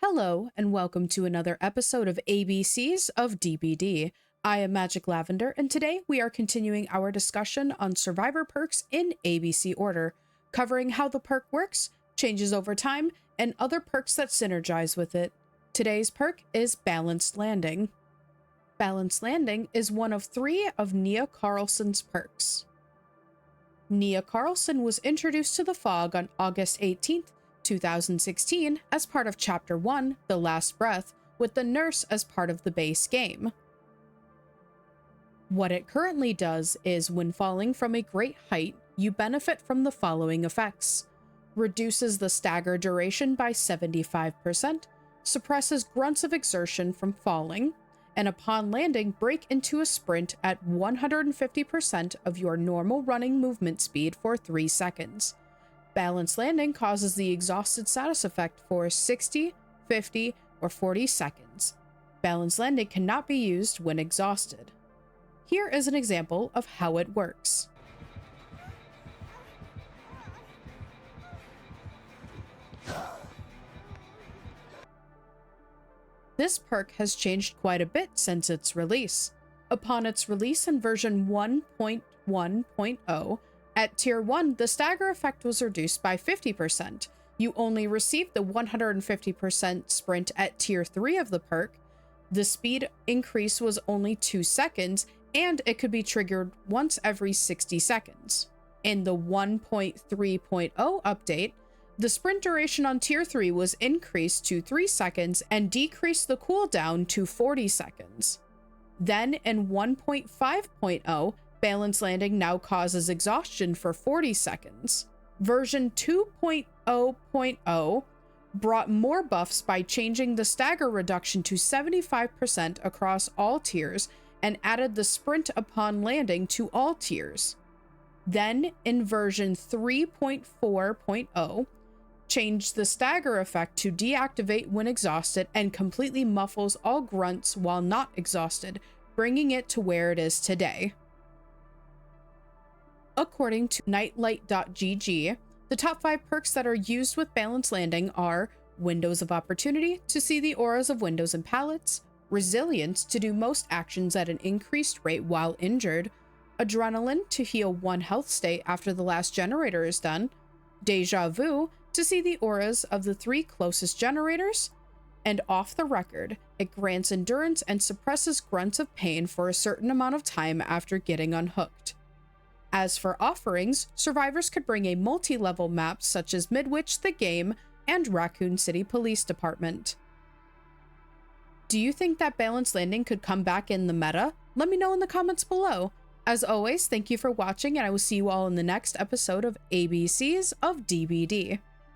Hello, and welcome to another episode of ABCs of DBD. I am Magic Lavender, and today we are continuing our discussion on survivor perks in ABC order, covering how the perk works, changes over time, and other perks that synergize with it. Today's perk is Balanced Landing. Balanced Landing is one of 3 of Nia Carlson's perks. Nia Carlson was introduced to the fog on August 18th, 2016 as part of Chapter 1, The Last Breath, with the nurse as part of the base game. What it currently does is, when falling from a great height, you benefit from the following effects: reduces the stagger duration by 75%, suppresses grunts of exertion from falling, and upon landing break into a sprint at 150% of your normal running movement speed for 3 seconds. Balanced Landing causes the exhausted status effect for 60, 50, or 40 seconds. Balanced Landing cannot be used when exhausted. Here is an example of how it works. This perk has changed quite a bit since its release. Upon its release in version 1.1.0, at Tier 1, the stagger effect was reduced by 50%. You only received the 150% sprint at Tier 3 of the perk. The speed increase was only 2 seconds, and it could be triggered once every 60 seconds. In the 1.3.0 update, the sprint duration on Tier 3 was increased to 3 seconds and decreased the cooldown to 40 seconds. Then in 1.5.0, Balanced Landing now causes exhaustion for 40 seconds. Version 2.0.0 brought more buffs by changing the stagger reduction to 75% across all tiers and added the sprint upon landing to all tiers. Then, in version 3.4.0, changed the stagger effect to deactivate when exhausted and completely muffles all grunts while not exhausted, bringing it to where it is today. According to nightlight.gg, the top 5 perks that are used with Balanced Landing are Windows of Opportunity to see the auras of windows and pallets, Resilience to do most actions at an increased rate while injured, Adrenaline to heal 1 health state after the last generator is done, Deja Vu to see the auras of the 3 closest generators, and Off the Record, it grants endurance and suppresses grunts of pain for a certain amount of time after getting unhooked. As for offerings, survivors could bring a multi-level map such as Midwich the Game and Raccoon City Police Department. Do you think that Balanced Landing could come back in the meta? Let me know in the comments below. As always, thank you for watching, and I will see you all in the next episode of ABCs of DBD.